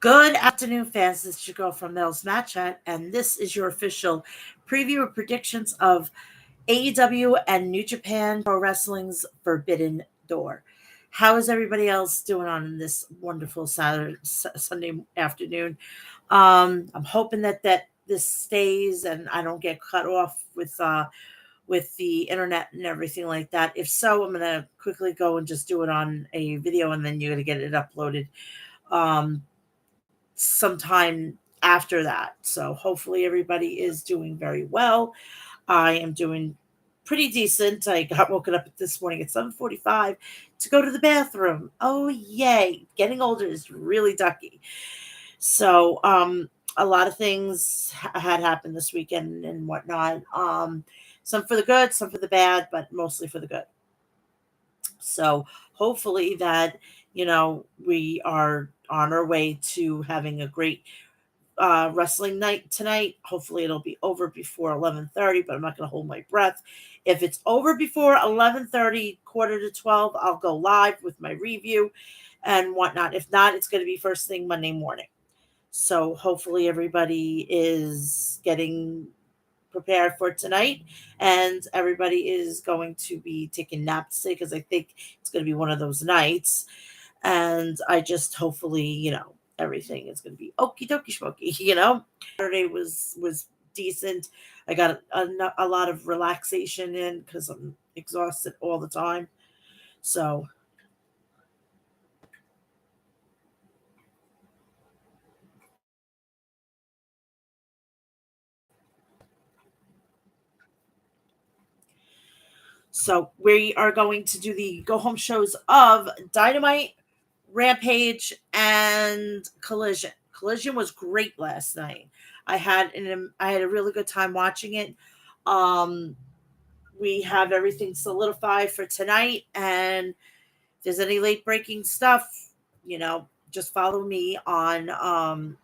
Good afternoon, fans. This is your girl from Mel's Match Chat, and this is your official preview of predictions of AEW and New Japan Pro Wrestling's Forbidden Door. How is everybody else doing on this wonderful Sunday afternoon? I'm hoping that this stays and I don't get cut off with the internet and everything like that. If so, I'm gonna quickly go and just do it on a video, and then you're gonna get it uploaded. Um, Sometime after that. So hopefully everybody is doing very well. I am doing pretty decent. I got woken up this morning at 7:45 to go to the bathroom. Oh yay. Getting older is really ducky. So a lot of things had happened this weekend and whatnot. Some for the good, some for the bad, but mostly for the good. So hopefully that, we are on our way to having a great wrestling night tonight. Hopefully it'll be over before 11:30, but I'm not going to hold my breath. If it's over before 11:30, quarter to 12, I'll go live with my review and whatnot. If not, it's going to be first thing Monday morning. So hopefully everybody is getting prepared for tonight, and everybody is going to be taking naps today because I think it's going to be one of those nights. And I just hopefully, everything is going to be okie dokie smoky. Saturday was decent. I got a lot of relaxation in because I'm exhausted all the time. So we are going to do the go home shows of Dynamite, Rampage, and Collision. Collision was great last night. I had a really good time watching it. Um, we have everything solidified for tonight, and if there's any late breaking stuff, just follow me on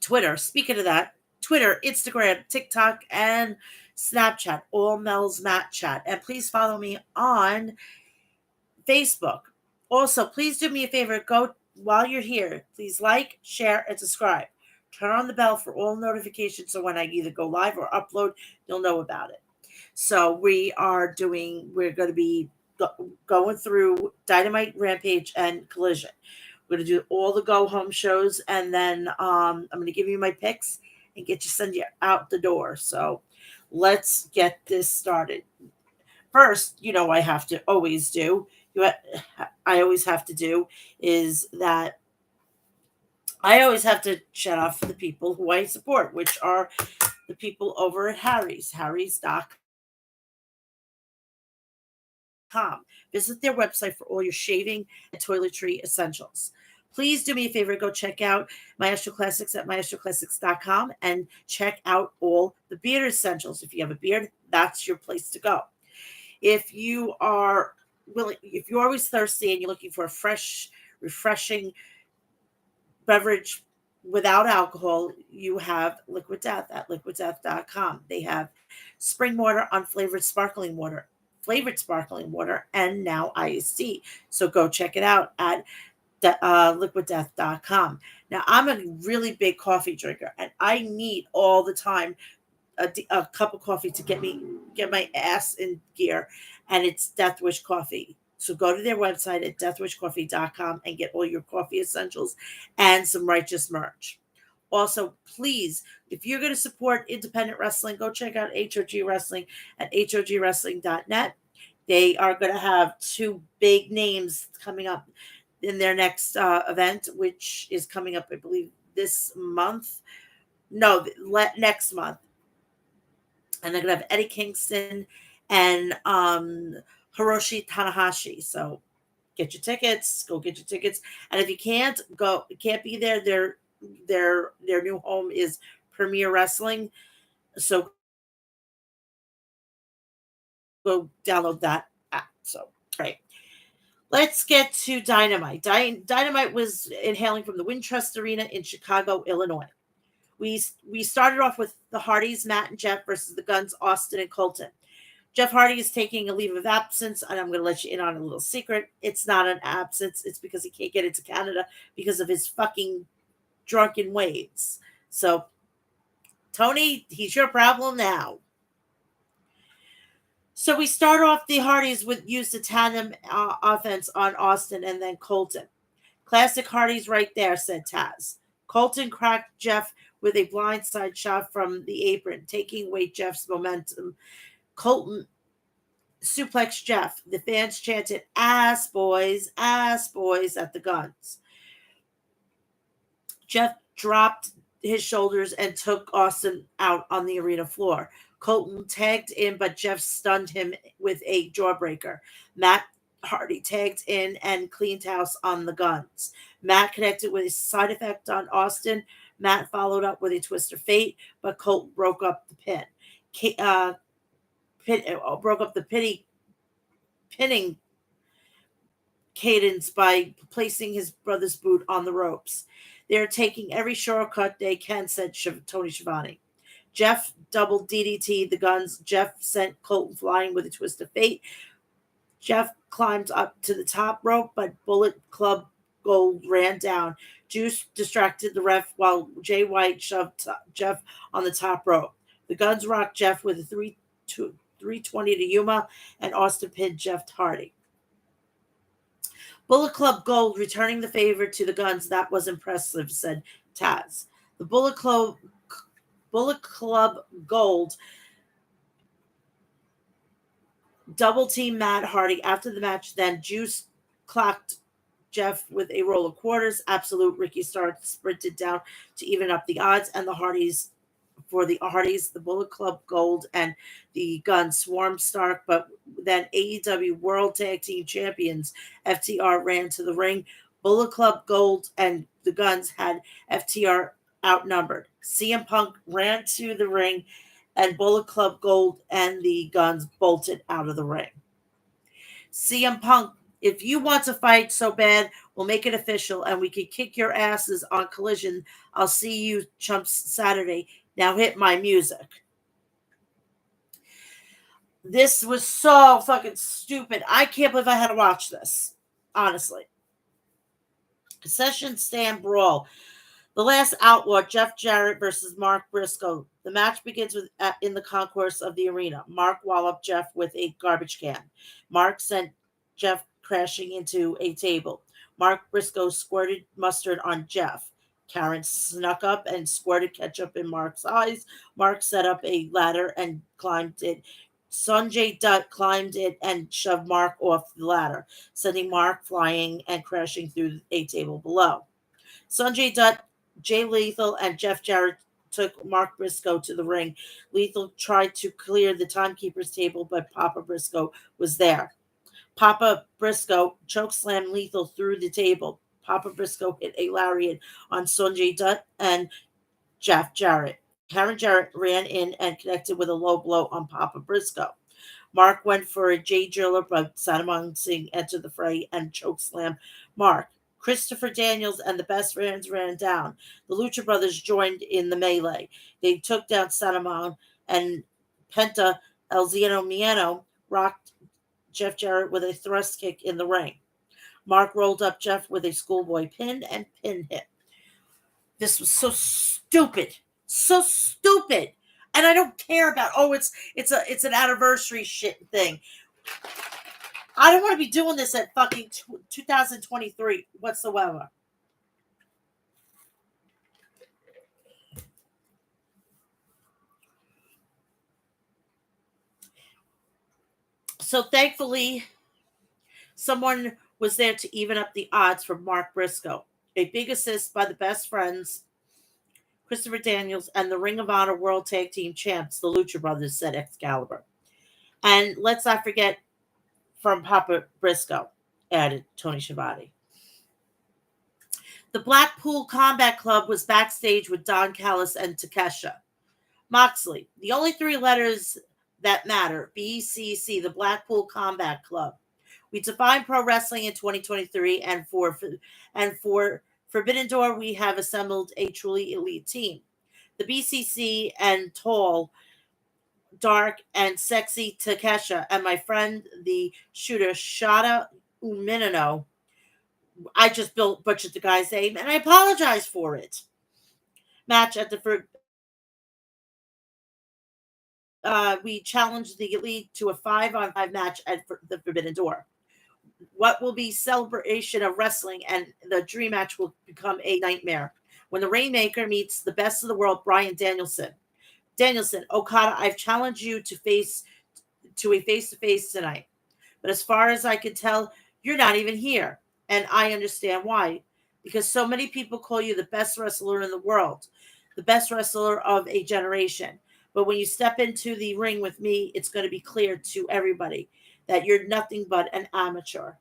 Twitter. Speaking of that, Twitter, Instagram, TikTok, and Snapchat, all Mel's Mat Chat. And please follow me on Facebook. Also, please do me a favor. Go while you're here. Please like, share, and subscribe. Turn on the bell for all notifications so when I either go live or upload, you'll know about it. So we're going to be going through Dynamite, Rampage, and Collision. We're going to do all the go home shows, and then I'm going to give you my picks and send you out the door. So let's get this started. First, I have to always do. I always have to do is that I always have to shout out for the people who I support, which are the people over at Harry's.com. Visit their website for all your shaving and toiletry essentials. Please do me a favor, go check out Maestro Classics at maestroclassics.com and check out all the beard essentials. If you have a beard, that's your place to go. If you are if you're always thirsty and you're looking for a fresh, refreshing beverage without alcohol, you have Liquid Death at liquiddeath.com. They have spring water, unflavored sparkling water, flavored sparkling water, and now iced tea. So go check it out at liquiddeath.com. Now, I'm a really big coffee drinker, and I need all the time a cup of coffee to get my ass in gear, and it's Death Wish Coffee. So go to their website at deathwishcoffee.com and get all your coffee essentials and some righteous merch. Also, please, if you're going to support independent wrestling, go check out HOG Wrestling at hogwrestling.net. They are going to have two big names coming up in their next event, which is coming up, I believe, this month. No, next month. And they're going to have Eddie Kingston and Hiroshi Tanahashi. So get your tickets. Go get your tickets. And if you can't be there, their new home is Premier Wrestling. So go download that app. So great. Let's get to Dynamite. Dynamite was inhaling from the Wintrust Arena in Chicago, Illinois. We started off with the Hardys, Matt and Jeff versus the Guns, Austin and Colton. Jeff Hardy is taking a leave of absence, and I'm going to let you in on a little secret. It's not an absence. It's because he can't get into Canada because of his fucking drunken ways. So, Tony, he's your problem now. So we start off the Hardys with use the tandem offense on Austin and then Colton. Classic Hardys right there, said Taz. Colton cracked Jeff with a blindside shot from the apron, taking away Jeff's momentum. Colton suplexed Jeff. The fans chanted, ass boys, at the Guns. Jeff dropped his shoulders and took Austin out on the arena floor. Colton tagged in, but Jeff stunned him with a jawbreaker. Matt Hardy tagged in and cleaned house on the Guns. Matt connected with a side effect on Austin. Matt followed up with a twist of fate, but Colton broke up the pin. Broke up the pinning cadence by placing his brother's boot on the ropes. They're taking every shortcut they can, said Tony Schiavone. Jeff double DDT the Guns. Jeff sent Colton flying with a twist of fate. Jeff climbed up to the top rope, but Bullet Club Gold ran down. Juice distracted the ref while Jay White shoved Jeff on the top rope. The Guns rocked Jeff with a 320 to Yuma, and Austin pinned Jeff Hardy. Bullet Club Gold returning the favor to the Guns. That was impressive, said Taz. The Bullet Club Gold double team Matt Hardy after the match. Then Juice clocked Jeff with a roll of quarters. Absolute Ricky Stark sprinted down to even up the odds, and the Hardys. For the Hardys, the Bullet Club Gold and the Guns swarmed Stark, but then AEW World Tag Team Champions FTR ran to the ring. Bullet Club Gold and the Guns had FTR outnumbered. CM Punk ran to the ring, and Bullet Club Gold and the Guns bolted out of the ring. CM Punk, if you want to fight so bad, we'll make it official, and we can kick your asses on Collision. I'll see you chumps Saturday. Now hit my music. This was so fucking stupid. I can't believe I had to watch this. Honestly. Session stand brawl. The Last Outlaw, Jeff Jarrett versus Mark Briscoe. The match begins in the concourse of the arena. Mark walloped Jeff with a garbage can. Mark sent Jeff crashing into a table. Mark Briscoe squirted mustard on Jeff. Karen snuck up and squirted ketchup in Mark's eyes. Mark set up a ladder and climbed it. Sanjay Dutt climbed it and shoved Mark off the ladder, sending Mark flying and crashing through a table below. Sanjay Dutt, Jay Lethal, and Jeff Jarrett took Mark Briscoe to the ring. Lethal tried to clear the timekeeper's table, but Papa Briscoe was there. Papa Briscoe chokeslammed Lethal through the table. Papa Briscoe hit a lariat on Sanjay Dutt and Jeff Jarrett. Karen Jarrett ran in and connected with a low blow on Papa Briscoe. Mark went for a Jay Driller, but Sanamon Singh entered the fray and chokeslammed Mark. Christopher Daniels and the Best Friends ran down. The Lucha Brothers joined in the melee. They took down Sanamon, and Penta El Zeno Mieno rocked Jeff Jarrett with a thrust kick in the ring. Mark rolled up Jeff with a schoolboy pin and pinned him. This was so stupid. So stupid. And I don't care about, it's an anniversary shit thing. I don't want to be doing this at fucking 2023 whatsoever. So thankfully, someone was there to even up the odds for Mark Briscoe. A big assist by the Best Friends, Christopher Daniels, and the Ring of Honor World Tag Team Champs, the Lucha Brothers, said Excalibur. And let's not forget from Papa Briscoe, added Tony Schiavone. The Blackpool Combat Club was backstage with Don Callis and Takesha. Moxley, the only three letters that matter, BCC, the Blackpool Combat Club. We define pro wrestling in 2023, and for Forbidden Door, we have assembled a truly elite team. The BCC and Tall dark, and sexy Takesha, and my friend, the shooter, Shada Uminano. I just butchered the guy's name, and I apologize for it. Match at the we challenged the league to a 5-on-5 match at the Forbidden Door. What will be celebration of wrestling, and the dream match will become a nightmare when the Rainmaker meets the best of the world, Brian Danielson. Danielson, Okada, I've challenged you to a face-to-face tonight. But as far as I can tell, you're not even here. And I understand why. Because so many people call you the best wrestler in the world, the best wrestler of a generation. But when you step into the ring with me, it's going to be clear to everybody that you're nothing but an amateur.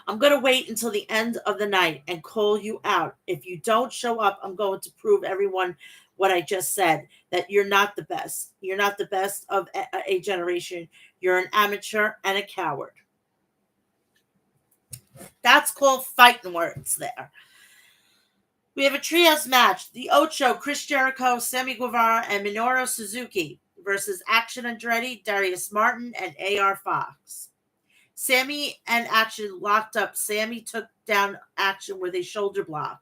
I'm going to wait until the end of the night and call you out. If you don't show up, I'm going to prove everyone what I just said, that you're not the best. You're not the best of a generation. You're an amateur and a coward. That's called fighting words there. We have a trios match. The Ocho, Chris Jericho, Sammy Guevara, and Minoru Suzuki versus Action Andretti, Darius Martin, and AR Fox. Sammy and Action locked up. Sammy took down Action with a shoulder block.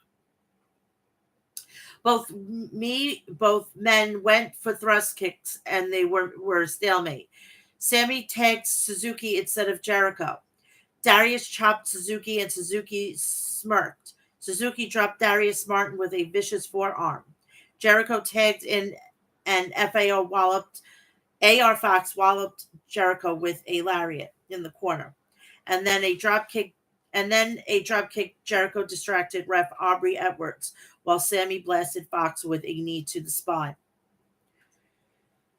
Both men went for thrust kicks, and they were a stalemate. Sammy tagged Suzuki instead of Jericho. Darius chopped Suzuki, and Suzuki smirked. Suzuki dropped Darius Martin with a vicious forearm. Jericho tagged in, and AR Fox walloped Jericho with a lariat in the corner. And then a drop kick. Jericho distracted ref Aubrey Edwards, while Sammy blasted Fox with a knee to the spine.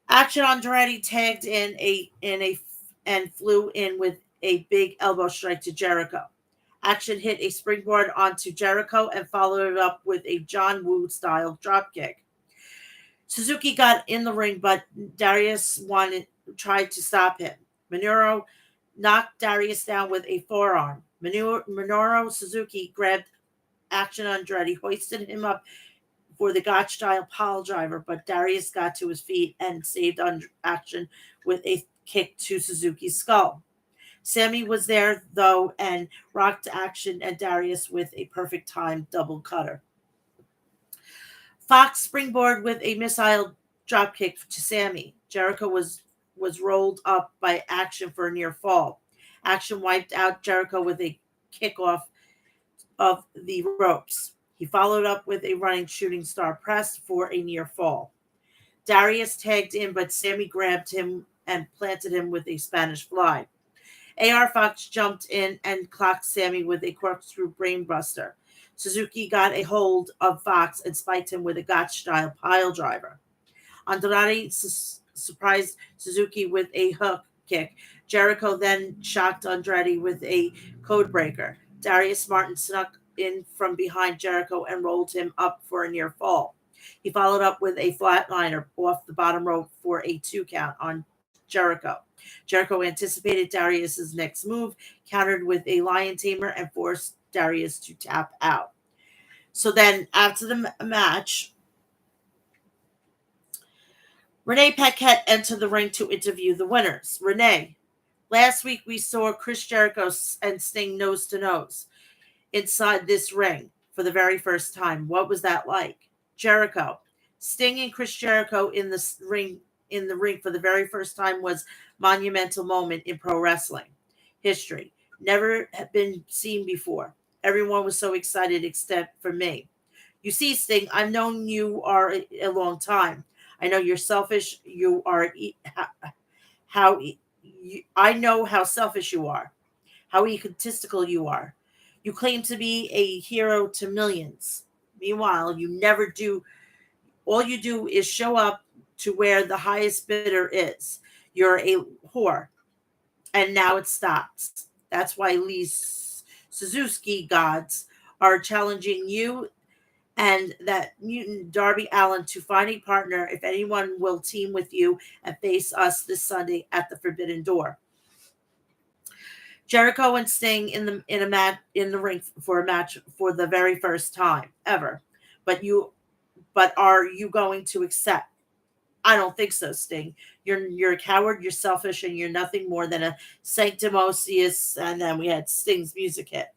Action Andretti tagged and flew in with a big elbow strike to Jericho. Action hit a springboard onto Jericho and followed it up with a John Woo style dropkick. Suzuki got in the ring, but Darius tried to stop him. Minoru knocked Darius down with a forearm. Minoru Suzuki grabbed Action Andretti, hoisted him up for the Gotch style pile driver, but Darius got to his feet and saved Action with a kick to Suzuki's skull. Sammy was there, though, and rocked Action and Darius with a perfect timed double cutter. Fox springboard with a missile dropkick to Sammy. Jericho was rolled up by Action for a near fall. Action wiped out Jericho with a kickoff of the ropes. He followed up with a running shooting star press for a near fall. Darius tagged in, but Sammy grabbed him and planted him with a Spanish fly. AR Fox jumped in and clocked Sammy with a corkscrew brainbuster. Suzuki got a hold of Fox and spiked him with a Gotch-style pile driver. Andrade surprised Suzuki with a hook kick. Jericho then shocked Andrade with a codebreaker. Darius Martin snuck in from behind Jericho and rolled him up for a near fall. He followed up with a flatliner off the bottom rope for a 2 count on Jericho. Jericho anticipated Darius's next move, countered with a lion tamer, and forced Darius to tap out. So then, after the match, Renee Paquette entered the ring to interview the winners. Renee, last week we saw Chris Jericho and Sting nose to nose inside this ring for the very first time. What was that like? Jericho, Sting and Chris Jericho in the ring for the very first time was monumental moment in pro wrestling history. Never had been seen before. Everyone was so excited except for me. You see, Sting, I've known you are a long time. I know you're selfish. You are I know how selfish you are, how egotistical you are. You claim to be a hero to millions. Meanwhile, you never do. All you do is show up to where the highest bidder is. You're a whore. And now it stops. That's why Lee's Suzuki gods are challenging you and that mutant Darby Allin to find a partner if anyone will team with you and face us this Sunday at the Forbidden Door. Jericho and Sting in the ring for a match for the very first time ever. But are you going to accept? I don't think so, Sting. You're a coward, you're selfish, and you're nothing more than a sanctimonious. And then we had Sting's music hit.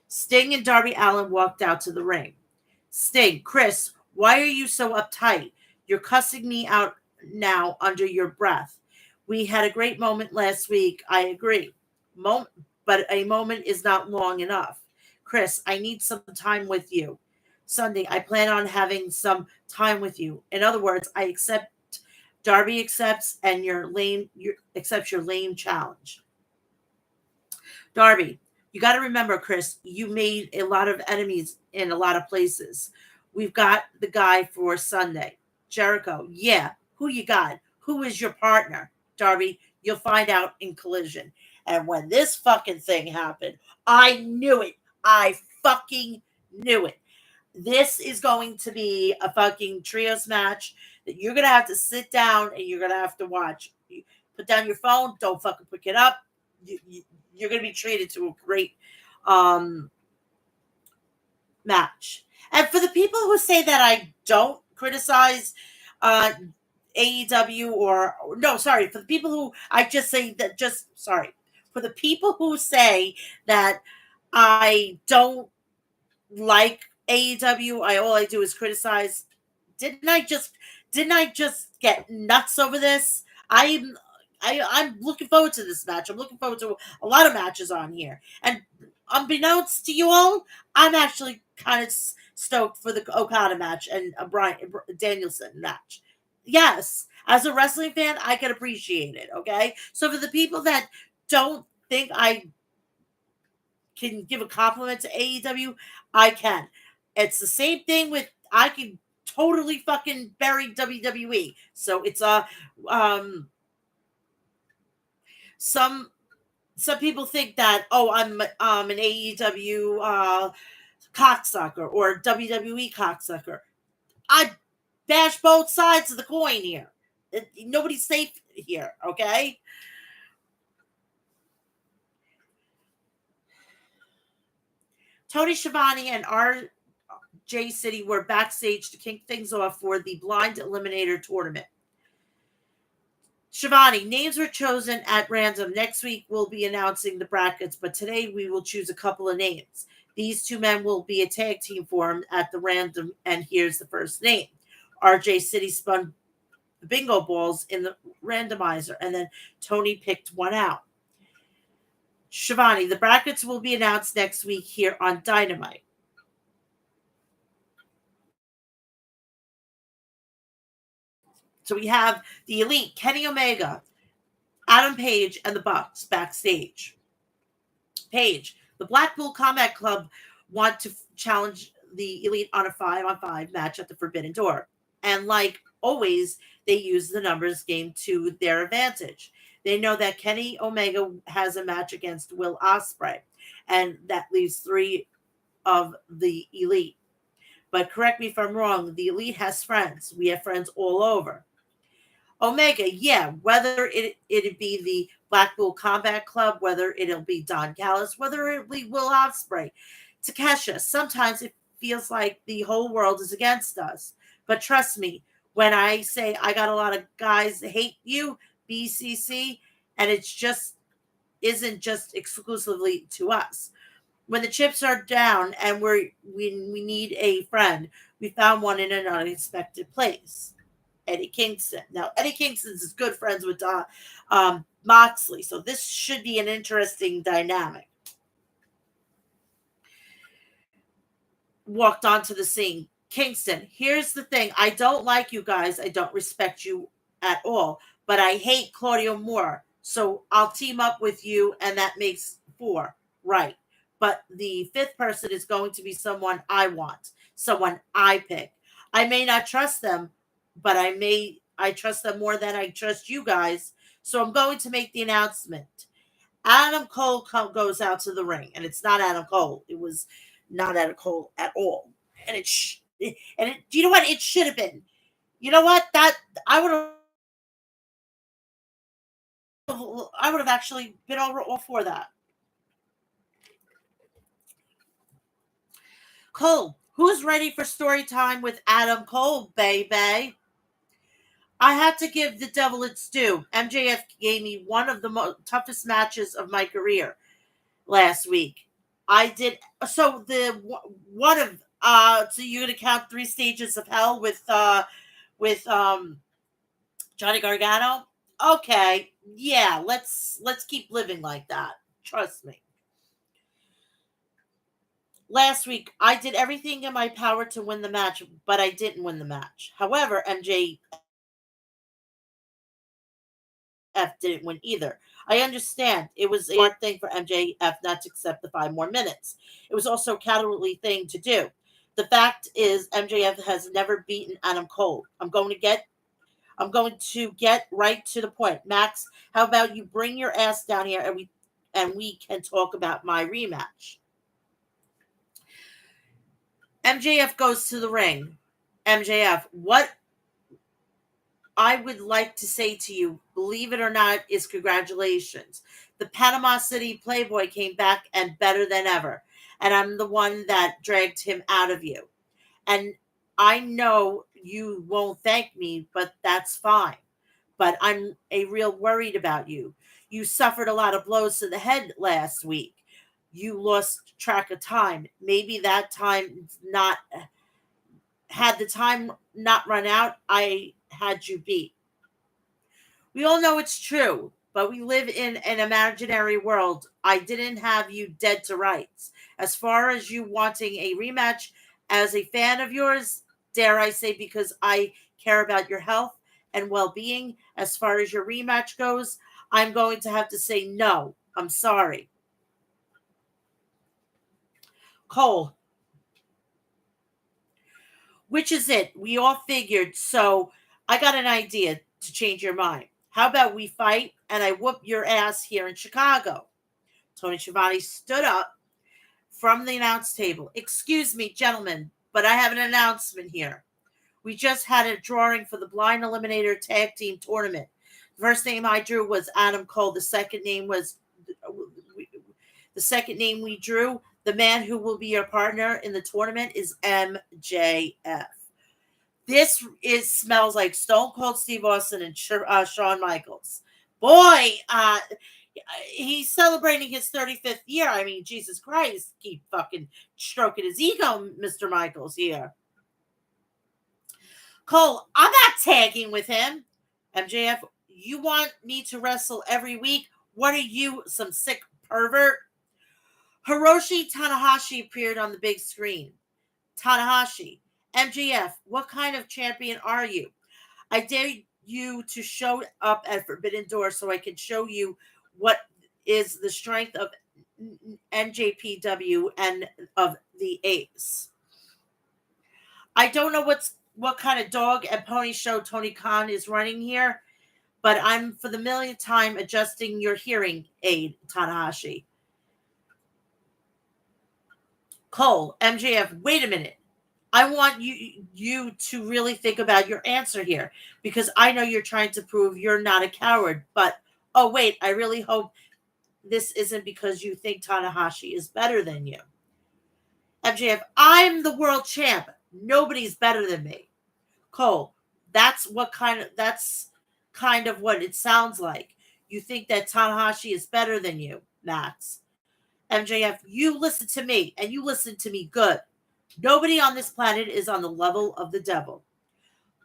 Sting and Darby Allin walked out to the ring. Sting, Chris, why are you so uptight? You're cussing me out now under your breath. We had a great moment last week. I agree. But a moment is not long enough. Chris, I need some time with you. Sunday, I plan on having some time with you. In other words, I accept. Darby accepts, and accepts your lame challenge. Darby, you got to remember, Chris, you made a lot of enemies in a lot of places. We've got the guy for Sunday. Jericho, yeah. Who you got? Who is your partner? Darby, you'll find out in Collision. And when this fucking thing happened, I knew it. I fucking knew it. This is going to be a fucking trios match that you're going to have to sit down and you're going to have to watch. You put down your phone. Don't fucking pick it up. You're going to be treated to a great match. And for the people who say that I don't criticize AEW for the people who I just say that for the people who say that I don't like AEW, all I do is criticize. Didn't I just get nuts over this? I'm looking forward to this match. I'm looking forward to a lot of matches on here. And unbeknownst to you all, I'm actually kind of stoked for the Okada match and a Bryan Danielson match. Yes, as a wrestling fan, I can appreciate it. Okay, so for the people that don't think I can give a compliment to AEW, I can. It's the same thing with I can totally fucking bury WWE. So it's some people think that I'm an AEW cocksucker or WWE cocksucker. I bash both sides of the coin here. Nobody's safe here, okay? Tony Schiavone and RJ City were backstage to kick things off for the Blind Eliminator Tournament. Schiavone, names were chosen at random. Next week, we'll be announcing the brackets, but today we will choose a couple of names. These two men will be a tag team formed at the random, and here's the first name. RJ City spun the bingo balls in the randomizer, and then Tony picked one out. Schiavone, the brackets will be announced next week here on Dynamite. So we have the Elite, Kenny Omega, Adam Page, and the Bucks backstage. Page, the Blackpool Combat Club want to challenge the Elite on a 5-on-5 match at the Forbidden Door. And like always, they use the numbers game to their advantage. They know that Kenny Omega has a match against Will Ospreay, and that leaves 3 of the Elite. But correct me if I'm wrong, the Elite has friends. We have friends all over. Omega, yeah, whether it'd be the Blackpool Combat Club, whether it'll be Don Callis, whether it'll be Will Ospreay, Takesha, sometimes it feels like the whole world is against us. But trust me, when I say I got a lot of guys that hate you, BCC, and it's just isn't just exclusively to us. When the chips are down and we need a friend, we found one in an unexpected place. Eddie Kingston. Now, Eddie Kingston is good friends with Moxley, so this should be an interesting dynamic. Walked onto the scene. Kingston, here's the thing. I don't like you guys. I don't respect you at all, but I hate Claudio Moore. So I'll team up with you, and that makes 4. Right. But the 5th person is going to be someone I want, someone I pick. I may not trust them, but I trust them more than I trust you guys. So I'm going to make the announcement. Adam Cole goes out to the ring, and it's not Adam Cole. It was not Adam Cole at all. And you know what? It should have been. You know what? That I would have actually been all for that. Cole, who's ready for story time with Adam Cole, baby? I had to give the devil its due. MJF gave me one of the toughest matches of my career last week. I did so the one of so you're gonna count three stages of hell with Johnny Gargano? Okay, yeah, let's keep living like that. Trust me. Last week, I did everything in my power to win the match, but I didn't win the match. However, MJF didn't win either. I understand it was a smart thing for MJF not to accept the 5 more minutes. It was also a cowardly thing to do. The fact is, MJF has never beaten Adam Cole. I'm going to get right to the point. Max, how about you bring your ass down here and we can talk about my rematch. MJF goes to the ring. MJF, what I would like to say to you, believe it or not, is congratulations. The Panama City Playboy came back and better than ever. And I'm the one that dragged him out of you. And I know you won't thank me, but that's fine. But I'm a real worried about you. You suffered a lot of blows to the head last week. You lost track of time. Maybe that time not had the time not run out, I had you beat. We all know it's true, but we live in an imaginary world. I didn't have you dead to rights. As far as you wanting a rematch, as a fan of yours, dare I say, because I care about your health and well being, as far as your rematch goes, I'm going to have to say no. I'm sorry. Cole, which is it? We all figured, so I got an idea to change your mind. How about we fight and I whoop your ass here in Chicago? Tony Schiavone stood up from the announce table. Excuse me, gentlemen, but I have an announcement here. We just had a drawing for the Blind Eliminator Tag Team Tournament. The first name I drew was Adam Cole. The second name we drew. The man who will be your partner in the tournament is MJF. Smells like Stone Cold Steve Austin and Shawn Michaels. Boy, he's celebrating his 35th year. I mean, Jesus Christ, keep fucking stroking his ego, Mr. Michaels here. Cole, I'm not tagging with him. MJF, you want me to wrestle every week? What are you, some sick pervert? Hiroshi Tanahashi appeared on the big screen. Tanahashi, MJF, what kind of champion are you? I dare you to show up at Forbidden Door so I can show you what is the strength of NJPW and of the Ace. I don't know what kind of dog and pony show Tony Khan is running here, but I'm for the millionth time adjusting your hearing aid, Tanahashi. Cole, MJF, wait a minute. I want you to really think about your answer here because I know you're trying to prove you're not a coward. But oh wait, I really hope this isn't because you think Tanahashi is better than you. MJF, I'm the world champ. Nobody's better than me. Cole, that's kind of what it sounds like. You think that Tanahashi is better than you, Max. MJF, you listen to me and you listen to me good. Nobody on this planet is on the level of the devil.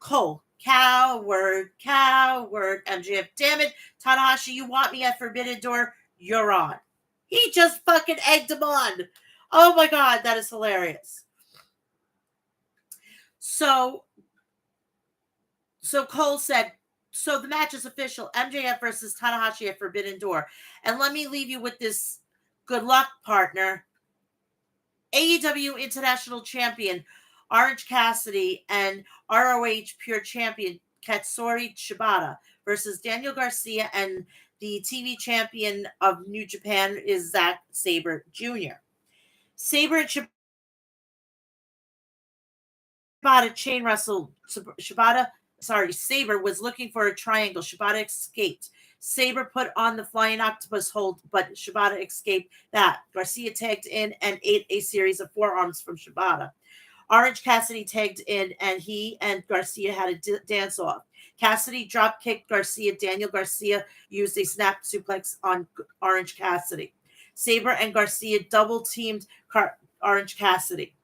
Cole, coward, coward. MJF, damn it. Tanahashi, you want me at Forbidden Door? You're on. He just fucking egged him on. Oh my God, that is hilarious. So Cole said, so the match is official. MJF versus Tanahashi at Forbidden Door. And let me leave you with this good luck, partner. AEW International Champion Orange Cassidy and ROH Pure Champion Katsuri Shibata versus Daniel Garcia, and the TV champion of New Japan is Zack Sabre Jr. Sabre and Shibata chain wrestled. Sabre was looking for a triangle. Shibata escaped. Sabre put on the flying octopus hold, but Shibata escaped that. Garcia tagged in and ate a series of forearms from Shibata. Orange Cassidy tagged in, and he and Garcia had a dance off. Cassidy drop kicked Garcia. Daniel Garcia used a snap suplex on Orange Cassidy. Sabre and Garcia double teamed Orange Cassidy.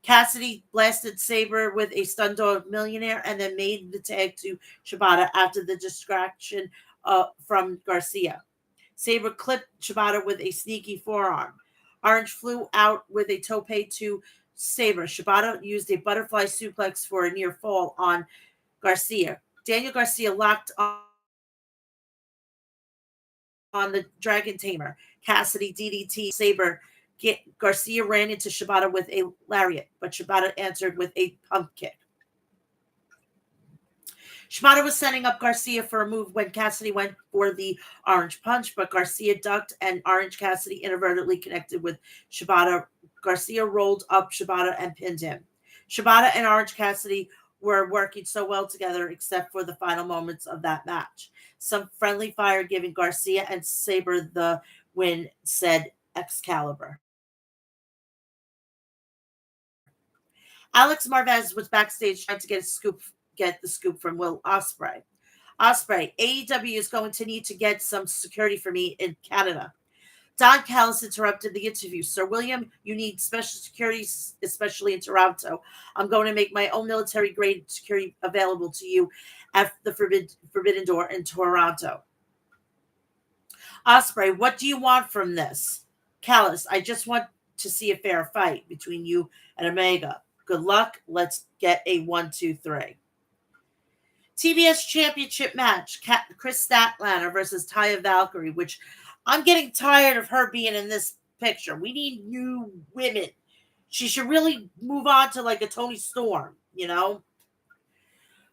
Cassidy blasted Sabre with a stun dog millionaire and then made the tag to Shibata after the distraction from Garcia. Sabre clipped Shibata with a sneaky forearm. Orange flew out with a tope to Sabre. Shibata used a butterfly suplex for a near fall on Garcia. Daniel Garcia locked on the Dragon Tamer. Cassidy DDT Sabre. Garcia ran into Shibata with a lariat, but Shibata answered with a pump kick. Shibata was setting up Garcia for a move when Cassidy went for the orange punch, but Garcia ducked and Orange Cassidy inadvertently connected with Shibata. Garcia rolled up Shibata and pinned him. Shibata and Orange Cassidy were working so well together except for the final moments of that match. Some friendly fire giving Garcia and Sabre the win, said Excalibur. Alex Marvez was backstage trying to get the scoop from Will Ospreay. Ospreay, AEW is going to need to get some security for me in Canada. Don Callis interrupted the interview. Sir William, you need special security, especially in Toronto. I'm going to make my own military-grade security available to you at the Forbidden Door in Toronto. Ospreay, what do you want from this? Callis, I just want to see a fair fight between you and Omega. Good luck. Let's get a 1, 2, 3. TBS Championship match, Chris Statlander versus Taya Valkyrie, which I'm getting tired of her being in this picture. We need new women. She should really move on to like a Tony Storm, you know?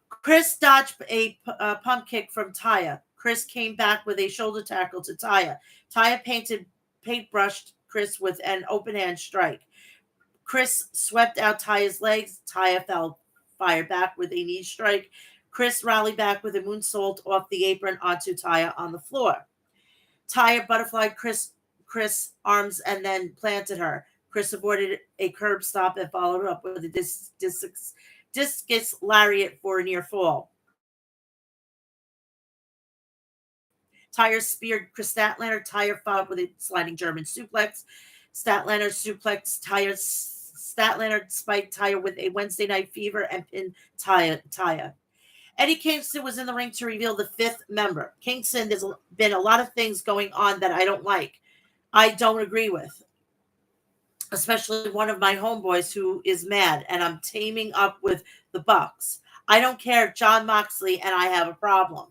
Chris dodged a pump kick from Taya. Chris came back with a shoulder tackle to Taya. Taya paintbrushed Chris with an open hand strike. Chris swept out Taya's legs. Taya fired back with a knee strike. Chris rallied back with a moonsault off the apron onto Taya on the floor. Taya butterflied Chris' arms and then planted her. Chris avoided a curb stop and followed up with a discus lariat for a near fall. Taya speared Chris Statlander. Taya followed with a sliding German suplex. Statlander suplexed Taya. Statlander spiked Taya with a Wednesday Night Fever and pinned Taya. Eddie Kingston was in the ring to reveal the 5th member. Kingston, there's been a lot of things going on that I don't like. I don't agree with. Especially one of my homeboys who is mad, and I'm teaming up with the Bucks. I don't care, Jon Moxley and I have a problem.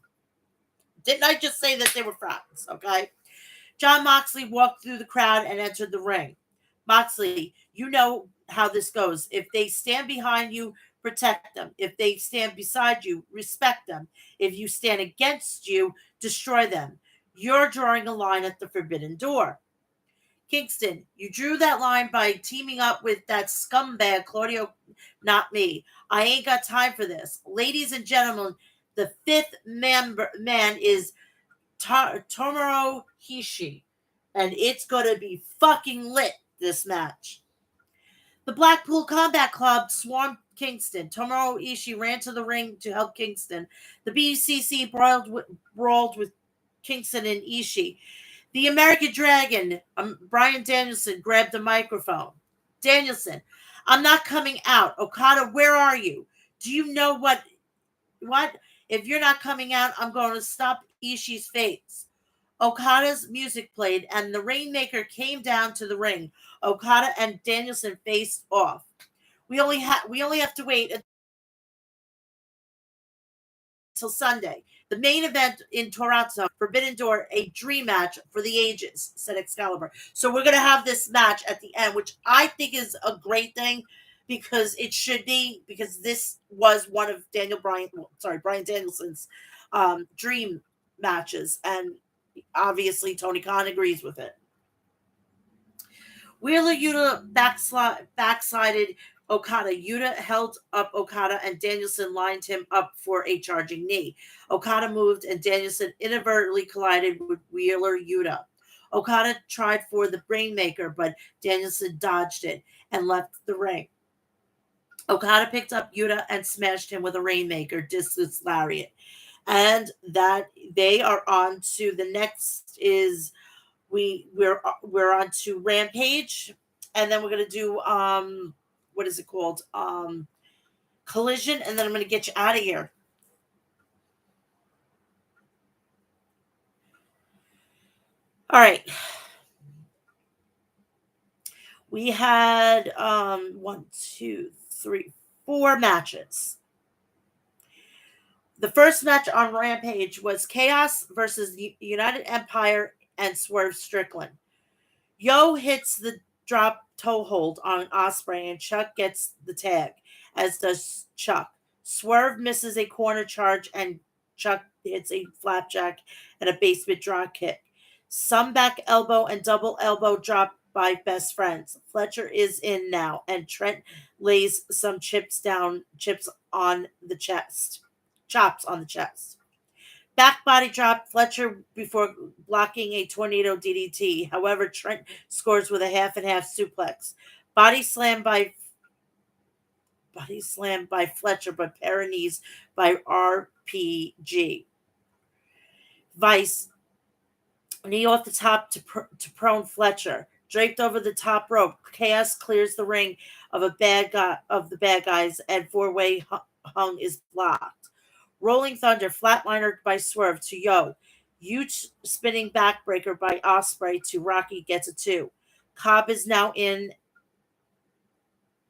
Didn't I just say that they were friends, okay? Jon Moxley walked through the crowd and entered the ring. Moxley, you know how this goes. If they stand behind you, protect them. If they stand beside you, respect them. If you stand against you, destroy them. You're drawing a line at the Forbidden Door. Kingston, you drew that line by teaming up with that scumbag Claudio, not me. I ain't got time for this. Ladies and gentlemen, the 5th man is Tomohiro Ishii, and it's going to be fucking lit, this match. The Blackpool Combat Club swarmed Kingston. Tomohiro Ishii ran to the ring to help Kingston. The BCC brawled with Kingston and Ishii. The American Dragon, Bryan Danielson, grabbed the microphone. Danielson, I'm not coming out. Okada, where are you? Do you know what? If you're not coming out, I'm going to stop Ishii's face. Okada's music played, and the Rainmaker came down to the ring. Okada and Danielson faced off. We only have to wait until Sunday. The main event in Toronto, Forbidden Door, a dream match for the ages, said Excalibur. So we're going to have this match at the end, which I think is a great thing because it should be, because this was one of Bryan Danielson's dream matches, and obviously Tony Khan agrees with it. Wheeler Yuta backslided Okada. Yuta held up Okada and Danielson lined him up for a charging knee. Okada moved and Danielson inadvertently collided with Wheeler Yuta. Okada tried for the Rainmaker, but Danielson dodged it and left the ring. Okada picked up Yuta and smashed him with a Rainmaker discus lariat. And that they are on to the next is we're on to Rampage, and then we're gonna do what is it called? Collision, and then I'm gonna get you out of here. All right. We had one, two, three, four matches. The first match on Rampage was Chaos versus United Empire and Swerve Strickland. Yo hits the drop toe hold on Osprey, and Chuck gets the tag, as does Chuck. Swerve misses a corner charge, and Chuck hits a flapjack and a basement drop kick. Some back elbow and double elbow drop by best friends. Fletcher is in now, and Trent lays some chips on the chest. Chops on the chest. Back body drop Fletcher before blocking a tornado DDT. However, Trent scores with a half and half suplex. Body slam by Fletcher, but pair knees by RPG. Vice knee off the top to prone Fletcher. Draped over the top rope, Chaos clears the ring of the bad guys, and four-way hung is blocked. Rolling Thunder flatliner by Swerve to Yo. Huge spinning backbreaker by Osprey to Rocky gets a 2. Cobb is now in,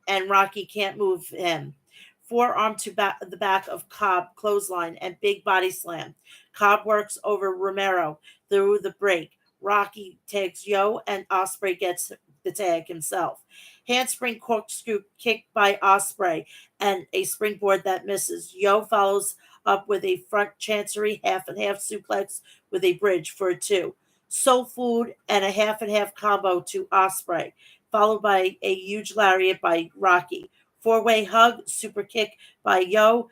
and Rocky can't move him. Forearm to the back of Cobb, clothesline, and big body slam. Cobb works over Romero through the break. Rocky tags Yo, and Osprey gets the tag himself. Handspring corkscrew kick by Osprey, and a springboard that misses. Yo follows up with a front chancery half and half suplex with a bridge for a 2. Soul food and a half and half combo to Osprey, followed by a huge lariat by Rocky. Four-way hug, super kick by Yo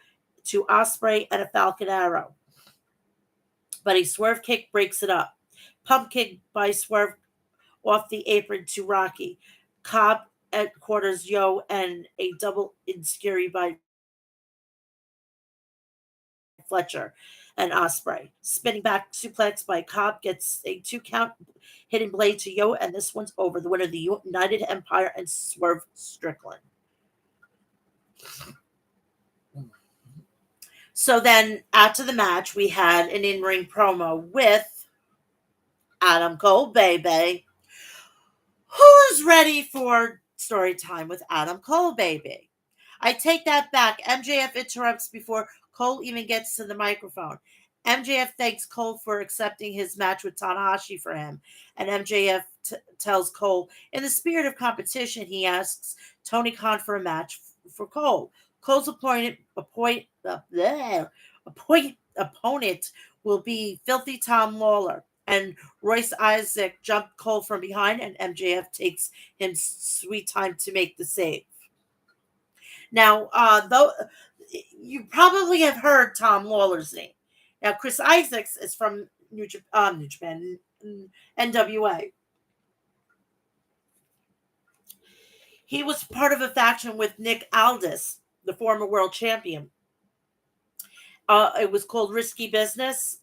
to Osprey, and a Falcon Arrow. But a swerve kick breaks it up. Pump kick by Swerve off the apron to Rocky. Cobb at quarters Yo, and a double insecurity by Fletcher and Osprey. Spinning back suplex by Cobb gets a 2 count, hitting blade to Yo, and this one's over. The winner, the United Empire and Swerve Strickland. So then after the match, we had an in-ring promo with Adam Cole, baby. Who's ready for story time with Adam Cole, baby? I take that back. MJF interrupts before Cole even gets to the microphone. MJF thanks Cole for accepting his match with Tanahashi for him. And MJF tells Cole, in the spirit of competition, he asks Tony Khan for a match for Cole. Cole's opponent will be Filthy Tom Lawler. And Royce Isaac jumped Cole from behind, and MJF takes him sweet time to make the save. Now, though you probably have heard Tom Lawler's name. Now, Chris Isaacs is from New Japan, NWA. He was part of a faction with Nick Aldis, the former world champion. It was called Risky Business.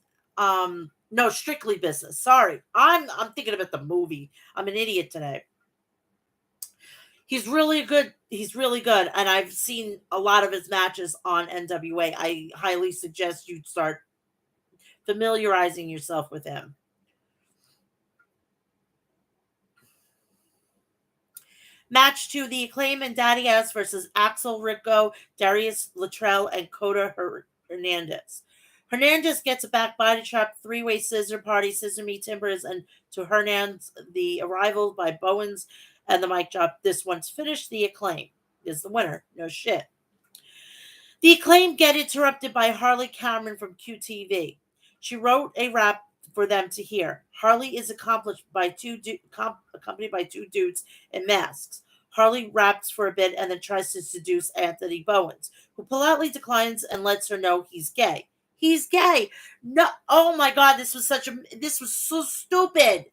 No, Strictly Business. Sorry, I'm thinking about the movie. I'm an idiot today. He's really good. He's really good, and I've seen a lot of his matches on NWA. I highly suggest you start familiarizing yourself with him. Match 2, The Acclaim and Daddy Ass versus Axel Rico, Darius Luttrell, and Coda Hernandez. Hernandez gets a back body trap, three-way scissor party, scissor me timbers, and to Hernandez, the arrival by Bowens and the mic drop. This one's finished. The Acclaim is the winner. No shit. The Acclaim get interrupted by Harley Cameron from QTV. She wrote a rap for them to hear. Harley is accompanied by two dudes in masks. Harley raps for a bit and then tries to seduce Anthony Bowens, who politely declines and lets her know he's gay. He's gay. No, oh my God, this was so stupid.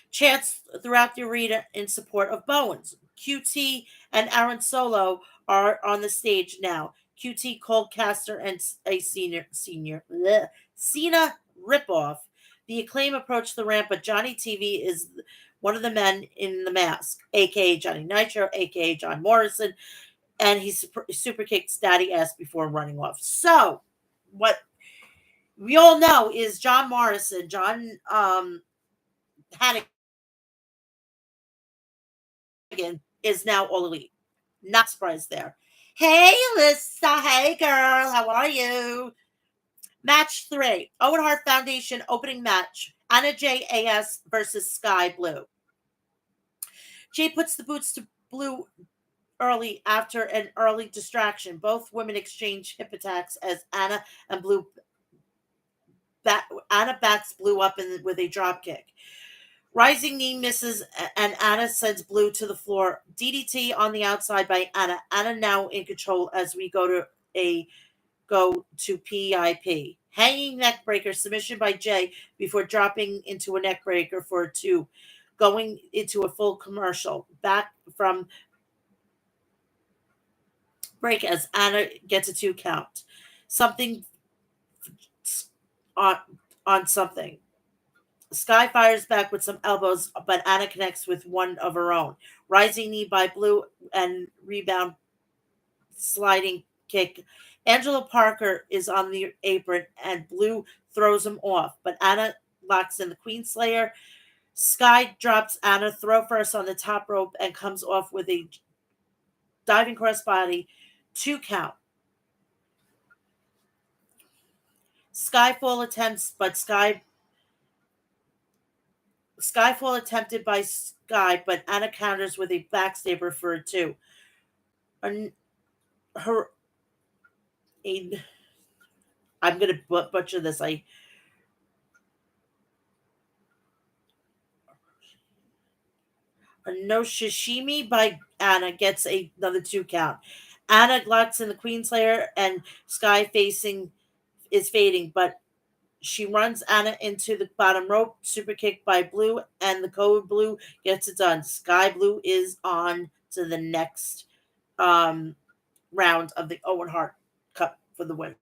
Chants throughout the arena in support of Bowens. QT and Aaron Solo are on the stage now. QT, Coldcaster, and a Cena ripoff. The Acclaim approached the ramp, but Johnny TV is one of the men in the mask, aka Johnny Nitro, aka John Morrison, and he super kicked Daddy ass before running off. So, what we all know is John Morrison, John Hannigan, is now All Elite. Not surprised there. Hey, Alyssa. Hey, girl. How are you? Match 3. Owen Hart Foundation opening match. Anna J. AS versus Sky Blue. Jay puts the boots to Blue early after an early distraction. Both women exchange hip attacks as Anna and Blue Anna backs Blue up with a drop kick. Rising knee misses and Anna sends Blue to the floor. DDT on the outside by Anna. Anna now in control as we go to PIP. Hanging neck breaker submission by Jay before dropping into a neck breaker for a 2. Going into a full commercial. Back from break as Anna gets a 2 count. Something on something. Sky fires back with some elbows, but Anna connects with one of her own. Rising knee by Blue and rebound sliding kick. Angelo Parker is on the apron and Blue throws him off, but Anna locks in the Queen Slayer. Sky drops Anna throw first on the top rope and comes off with a diving crossbody 2 count. Skyfall attempts, but Skyfall attempted by Sky, but Anna counters with a backstabber for a 2. I'm going to butcher this. A no Shishimi by Anna gets another 2 count. Anna locks in the Queen Slayer and Sky is fading, but she runs Anna into the bottom rope. Super kick by Blue, and the Code Blue gets it done. Sky Blue is on to the next round of the Owen Hart Cup for the women.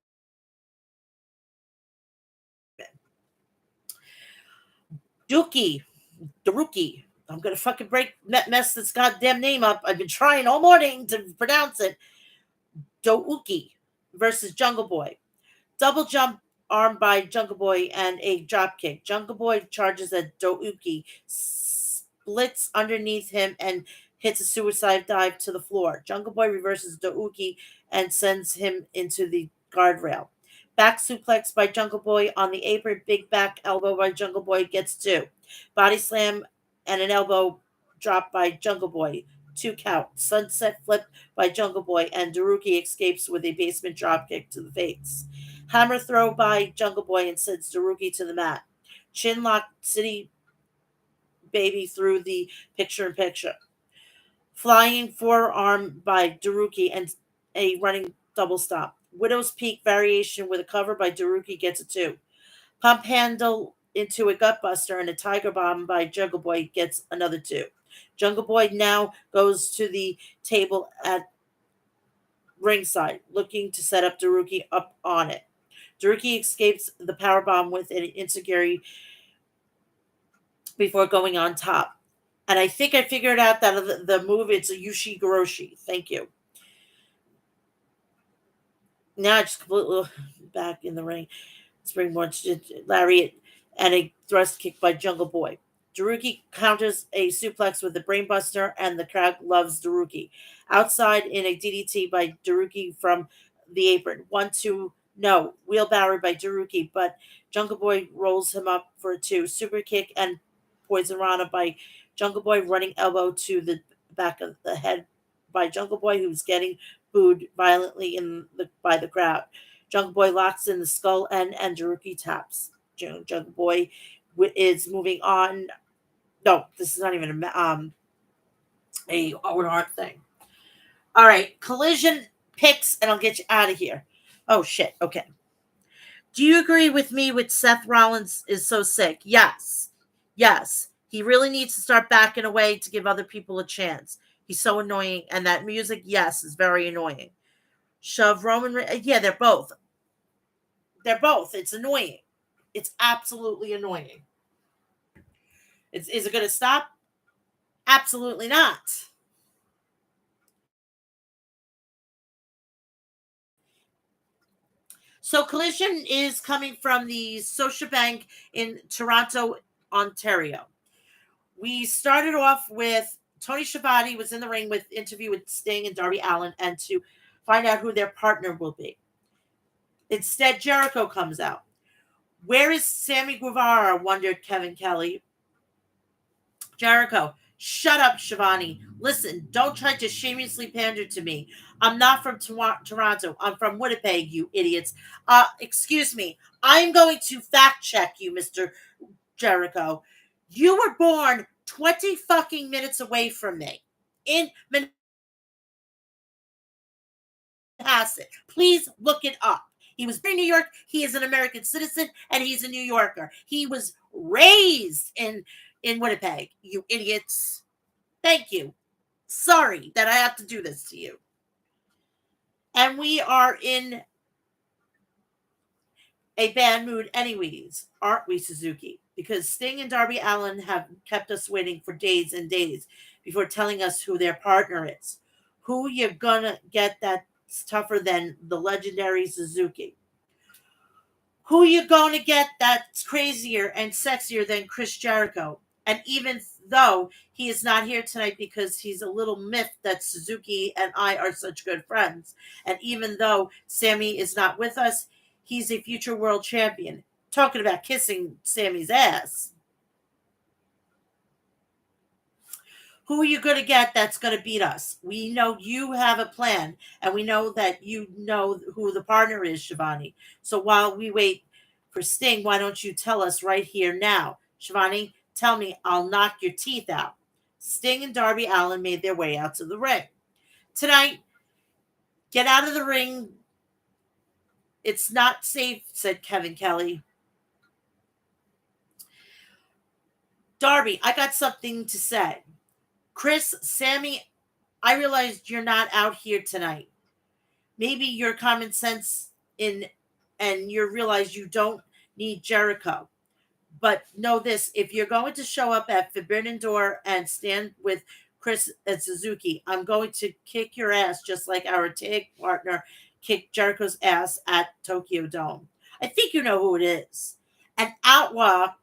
Daruki. I'm gonna fucking mess this goddamn name up. I've been trying all morning to pronounce it. Douki versus Jungle Boy. Double jump arm by Jungle Boy and a drop kick. Jungle Boy charges at Douki, splits underneath him and hits a suicide dive to the floor. Jungle Boy reverses Douki and sends him into the guardrail. Back suplex by Jungle Boy on the apron. Big back elbow by Jungle Boy gets 2. Body slam and an elbow drop by Jungle Boy. 2 count. Sunset flip by Jungle Boy, and Daruki escapes with a basement dropkick to the face. Hammer throw by Jungle Boy and sends Daruki to the mat. Chin lock City Baby through the picture-in-picture. Flying forearm by Daruki and a running double stop. Widow's Peak variation with a cover by Daruki gets a 2. Pump handle into a gutbuster and a tiger bomb by Jungle Boy gets another 2. Jungle Boy now goes to the table at ringside, looking to set up Daruki up on it. Daruki escapes the powerbomb with an enziguri before going on top. And I think I figured out that the move, it's a Yushi Goroshi. Thank you. Now I just completely back in the ring. Springboard lariat and a thrust kick by Jungle Boy. Daruki counters a suplex with the brainbuster, and the crowd loves Daruki. Outside in a DDT by Daruki from the apron. 1-2, no. Wheelbarrow by Daruki, but Jungle Boy rolls him up for a 2. Super kick and Poison Rana by Jungle Boy, running elbow to the back of the head by Jungle Boy, who's getting booed violently by the crowd. Jungle Boy locks in the skull end and Daruki taps. Jungle Boy is moving on. No, this is not even a Owen Hart thing. All right, Collision picks, and I'll get you out of here. Oh shit. Okay. Do you agree with me with Seth Rollins is so sick? Yes. He really needs to start backing away to give other people a chance. He's so annoying. And that music, yes, is very annoying. Shove Roman. Yeah, they're both. They're both. It's annoying. It's absolutely annoying. Is it going to stop? Absolutely not. So Collision is coming from the Scotiabank in Toronto, Ontario. We started off with Tony Schiavone was in the ring with interview with Sting and Darby Allin, and to find out who their partner will be. Instead, Jericho comes out. Where is Sammy Guevara? Wondered Kevin Kelly. Jericho, shut up, Shivani. Listen, don't try to shamelessly pander to me. I'm not from Toronto. I'm from Winnipeg, you idiots. Excuse me. I'm going to fact check you, Mr. Jericho. You were born 20 fucking minutes away from me in Manhasset. Please look it up. He was born in New York. He is an American citizen, and he's a New Yorker. He was raised in Winnipeg, you idiots. Thank you. Sorry that I have to do this to you. And we are in a bad mood anyways, aren't we, Suzuki? Because Sting and Darby Allin have kept us waiting for days and days before telling us who their partner is. Who you gonna get that's tougher than the legendary Suzuki? Who you going to get that's crazier and sexier than Chris Jericho? And even though he is not here tonight because he's a little miffed that Suzuki and I are such good friends, and even though Sammy is not with us, he's a future world champion. Talking about kissing Sammy's ass. Who are you going to get that's going to beat us? We know you have a plan, and we know that you know who the partner is, Shivani. So while we wait for Sting, why don't you tell us right here now? Shivani, tell me, I'll knock your teeth out. Sting and Darby Allin made their way out to the ring. Tonight, get out of the ring. It's not safe, said Kevin Kelly. Darby, I got something to say. Chris, Sammy, I realized you're not out here tonight. Maybe your common sense in and you realize you don't need Jericho. But know this, if you're going to show up at Forbidden Door and stand with Chris and Suzuki, I'm going to kick your ass just like our tag partner kicked Jericho's ass at Tokyo Dome. I think you know who it is. And out walked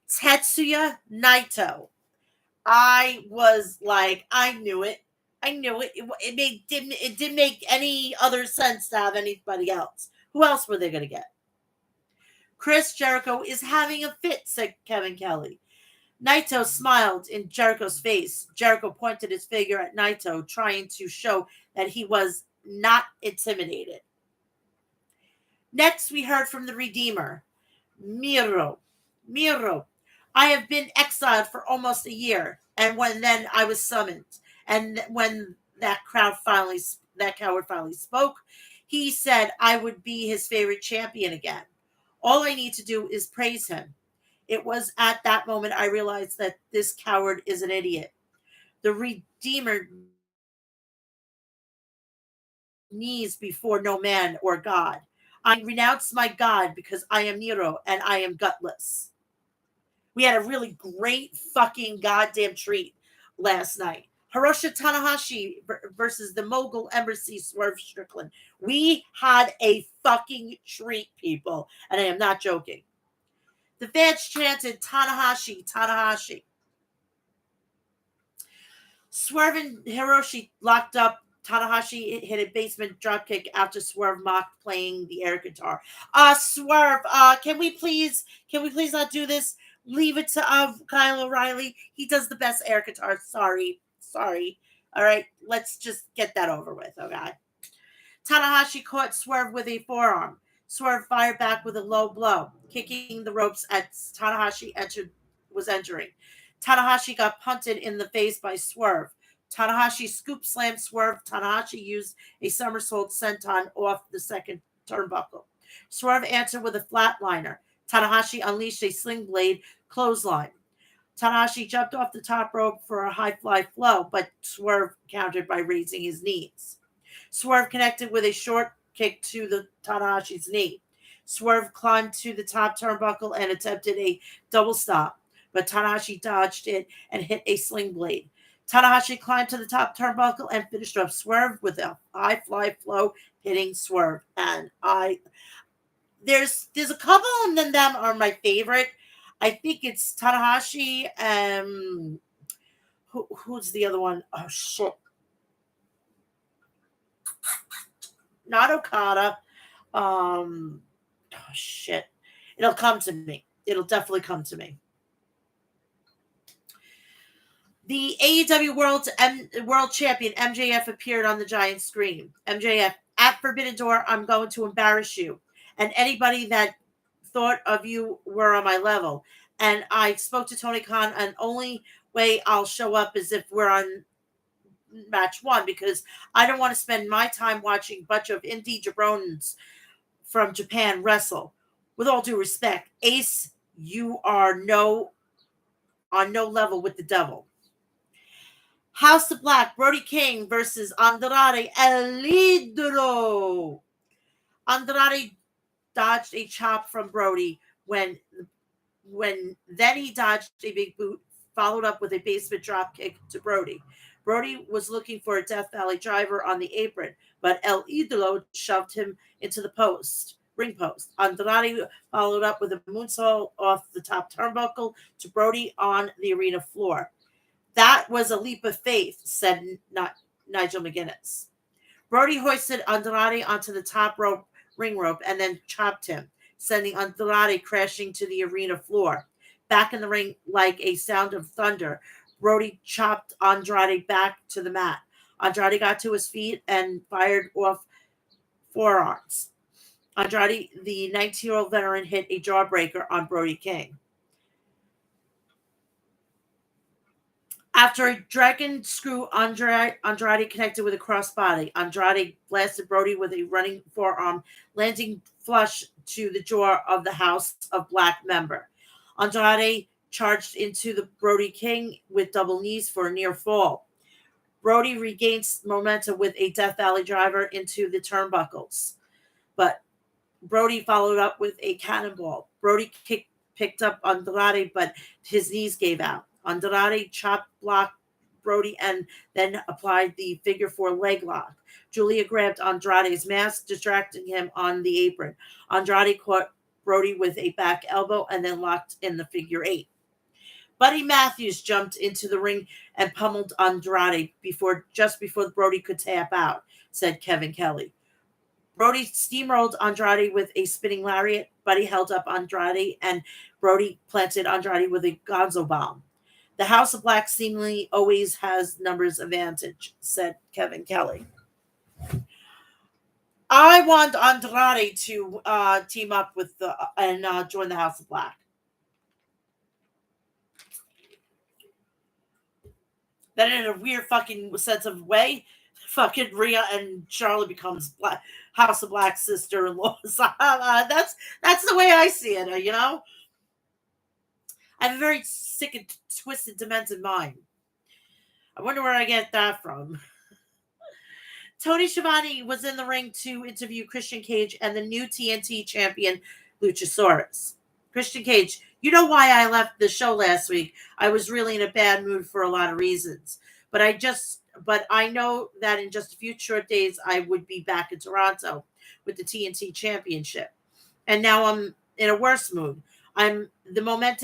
Tetsuya Naito. I was like, I knew it. I knew it. It didn't make any other sense to have anybody else. Who else were they going to get? Chris Jericho is having a fit, said Kevin Kelly. Naito smiled in Jericho's face. Jericho pointed his finger at Naito, trying to show that he was not intimidated. Next, we heard from the Redeemer, Miro. Miro, I have been exiled for almost a year, and then I was summoned. And when that coward finally spoke, he said I would be his favorite champion again. All I need to do is praise him. It was at that moment I realized that this coward is an idiot. The Redeemer knees before no man or God. I renounce my God because I am Nero and I am gutless. We had a really great fucking goddamn treat last night. Hiroshi Tanahashi versus the Mogul Embassy Swerve Strickland. We had a fucking treat, people. And I am not joking. The fans chanted Tanahashi, Tanahashi. Swerve and Hiroshi locked up. Tanahashi hit a basement dropkick after Swerve mocked playing the air guitar. Swerve, can we please not do this? Leave it to Kyle O'Reilly. He does the best air guitar. Sorry. All right, let's just get that over with, okay? Tanahashi caught Swerve with a forearm. Swerve fired back with a low blow, kicking the ropes as Tanahashi was entering. Tanahashi got punted in the face by Swerve. Tanahashi scoop slammed Swerve. Tanahashi used a somersault senton off the second turnbuckle. Swerve answered with a flatliner. Tanahashi unleashed a sling blade clothesline. Tanahashi jumped off the top rope for a high fly flow, but Swerve countered by raising his knees. Swerve connected with a short kick to the Tanahashi's knee. Swerve climbed to the top turnbuckle and attempted a double stop, but Tanahashi dodged it and hit a sling blade. Tanahashi climbed to the top turnbuckle and finished off Swerve with a high fly flow, hitting Swerve. And there's a couple and then them are my favorite. I think it's Tanahashi and who's the other one? Oh shit. Not Okada. Oh shit. It'll come to me. It'll definitely come to me. The AEW World Champion MJF appeared on the giant screen. MJF, at Forbidden Door, I'm going to embarrass you. And anybody that thought of you were on my level. And I spoke to Tony Khan, and only way I'll show up is if we're on match one, because I don't want to spend my time watching a bunch of indie jabronis from Japan wrestle. With all due respect, Ace, you are on no level with the devil. House of Black, Brody King versus Andrade El Idolo. Andrade dodged a chop from Brody when then he dodged a big boot, followed up with a basement drop kick to Brody. Brody was looking for a Death Valley driver on the apron, but El Idolo shoved him into the ring post. Andrade followed up with a moonsault off the top turnbuckle to Brody on the arena floor. That was a leap of faith, said Nigel McGuinness. Brody hoisted Andrade onto the top ring rope and then chopped him, sending Andrade crashing to the arena floor. Back in the ring like a sound of thunder, Brody chopped Andrade back to the mat. Andrade got to his feet and fired off forearms. Andrade, the 19-year-old veteran, hit a jawbreaker on Brody King. After a dragon screw, Andrade connected with a crossbody. Andrade blasted Brody with a running forearm, landing flush to the jaw of the House of Black member. Andrade charged into the Brody King with double knees for a near fall. Brody regains momentum with a Death Valley driver into the turnbuckles, but Brody followed up with a cannonball. Brody picked up Andrade, but his knees gave out. Andrade chopped blocked Brody and then applied the figure four leg lock. Julia grabbed Andrade's mask, distracting him on the apron. Andrade caught Brody with a back elbow and then locked in the figure eight. Buddy Matthews jumped into the ring and pummeled Andrade just before Brody could tap out, said Kevin Kelly. Brody steamrolled Andrade with a spinning lariat. Buddy held up Andrade, and Brody planted Andrade with a gonzo bomb. The House of Black seemingly always has numbers advantage, said Kevin Kelly. I want Andrade to team up with and join the House of Black. Then in a weird fucking sense of way, fucking Rhea and Charlotte becomes House of Black sister-in-law. That's the way I see it, you know? I have a very sick and twisted, demented mind. I wonder where I get that from. Tony Schiavone was in the ring to interview Christian Cage and the new TNT champion, Luchasaurus. Christian Cage, you know why I left the show last week? I was really in a bad mood for a lot of reasons. But I know that in just a few short days, I would be back in Toronto with the TNT championship. And now I'm in a worse mood. The moment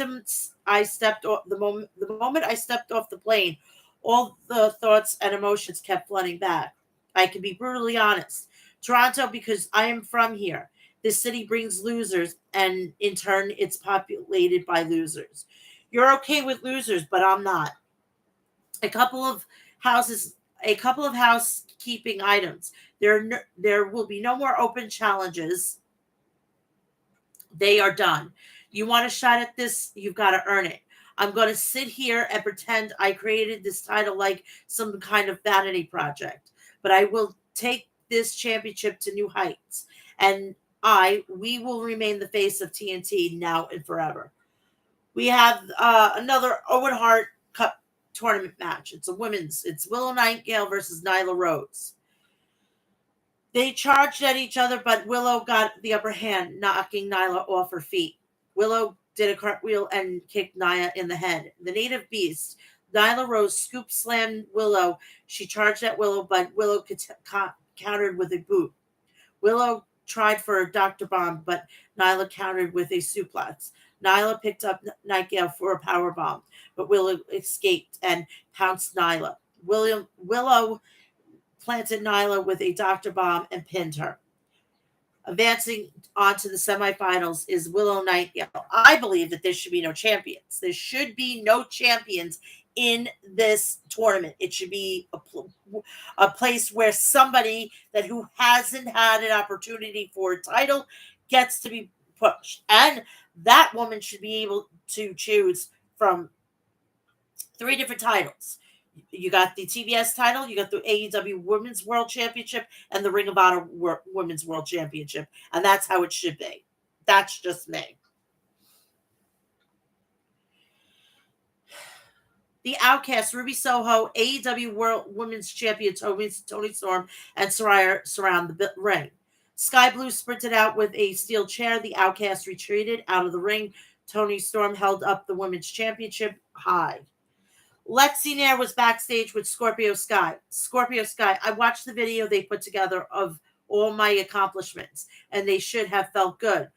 I stepped off the plane, all the thoughts and emotions kept flooding back. I can be brutally honest. Toronto, because I am from here. This city brings losers, and in turn, it's populated by losers. You're okay with losers, but I'm not. A couple of housekeeping items. There will be no more open challenges. They are done. You want a shot at this? You've got to earn it. I'm going to sit here and pretend I created this title like some kind of vanity project. But I will take this championship to new heights. And we will remain the face of TNT now and forever. We have another Owen Hart Cup tournament match. It's a women's. It's Willow Nightingale versus Nyla Rose. They charged at each other, but Willow got the upper hand, knocking Nyla off her feet. Willow did a cartwheel and kicked Nia in the head. The native beast, Nyla Rose, scoop slammed Willow. She charged at Willow, but Willow countered with a boot. Willow tried for a Dr. Bomb, but Nyla countered with a suplex. Nyla picked up Nightingale for a power bomb, but Willow escaped and pounced Nyla. Willow planted Nyla with a Dr. Bomb and pinned her. Advancing on to the semifinals is Willow Nightingale. I believe that there should be no champions. There should be no champions in this tournament. It should be a place where somebody that who hasn't had an opportunity for a title gets to be pushed. And that woman should be able to choose from 3 different titles. You got the TBS title, you got the AEW Women's World Championship, and the Ring of Honor Women's World Championship. And that's how it should be. That's just me. The Outcast, Ruby Soho, AEW World Women's Champion Toni Storm, and Saraya surround the ring. Sky Blue sprinted out with a steel chair. The Outcast retreated out of the ring. Toni Storm held up the Women's Championship high. Lexi Nair was backstage with Scorpio Sky. Scorpio Sky, I watched the video they put together of all my accomplishments, and they should have felt good.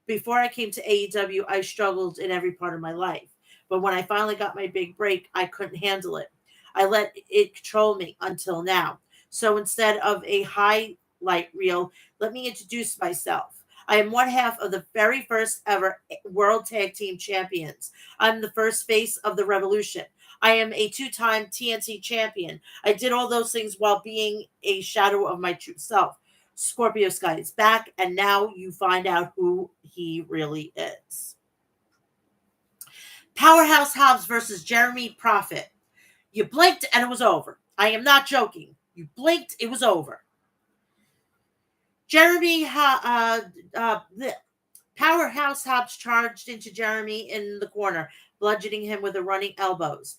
Before I came to AEW, I struggled in every part of my life. But when I finally got my big break, I couldn't handle it. I let it control me until now. So instead of a highlight reel, let me introduce myself. I am one half of the very first ever World Tag Team Champions. I'm the first face of the Revolution. I am a 2-time TNT champion. I did all those things while being a shadow of my true self. Scorpio Sky is back, and now you find out who he really is. Powerhouse Hobbs versus Jeremy Prophet. You blinked and it was over. I am not joking. You blinked, it was over. Powerhouse Hobbs charged into Jeremy in the corner, bludgeoning him with the running elbows.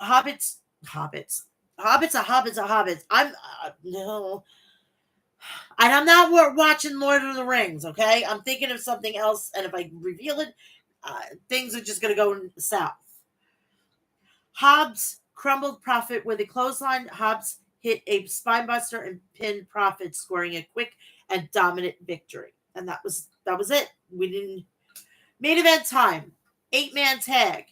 Hobbits. I'm no. And I'm not watching Lord of the Rings, okay? I'm thinking of something else, and if I reveal it, things are just going to go south. Hobbs crumbled Prophet with a clothesline. Hobbs hit a spinebuster and pinned Prophet, scoring a quick and dominant victory. And that was it. We didn't. Main event time. 8-man tag.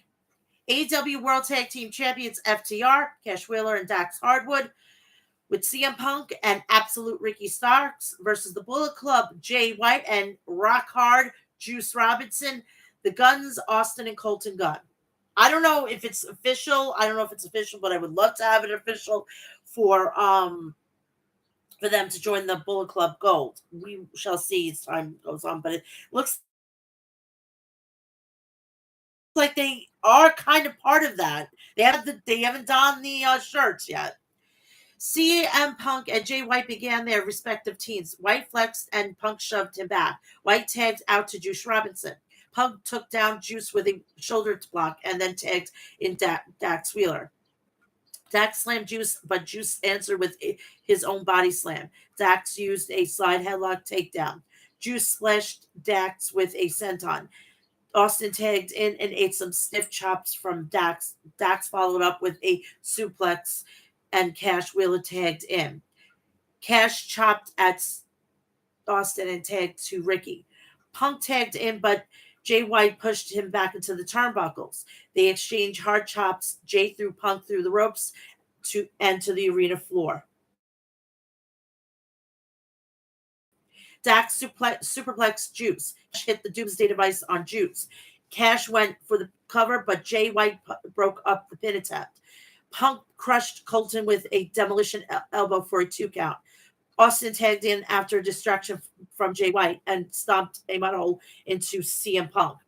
AEW World Tag Team Champions FTR, Cash Wheeler and Dax Hardwood, with CM Punk and Absolute Ricky Starks versus the Bullet Club, Jay White and Rock Hard Juice Robinson, the Guns, Austin and Colton Gunn. I don't know if it's official. But I would love to have it official for them to join the Bullet Club Gold. We shall see as time goes on, but it looks like they are kind of part of that. They haven't donned the shirts yet. CM Punk and Jay White began their respective teams. White flexed and Punk shoved him back. White tagged out to Juice Robinson. Punk took down Juice with a shoulder block and then tagged in Dax Wheeler. Dax slammed Juice, but Juice answered with his own body slam. Dax used a slide headlock takedown. Juice splashed Dax with a senton. Austin tagged in and ate some stiff chops from Dax. Dax followed up with a suplex, and Cash Wheeler tagged in. Cash chopped at Austin and tagged to Ricky. Punk tagged in, but Jay White pushed him back into the turnbuckles. They exchanged hard chops. Jay threw Punk through the ropes to the arena floor. Dax superplexed Juice. Cash hit the Doomsday Device on Juice. Cash went for the cover, but Jay White broke up the pin attempt. Punk crushed Colton with a demolition elbow for a 2 count. Austin tagged in after a distraction from Jay White and stomped a mud hole into CM Punk.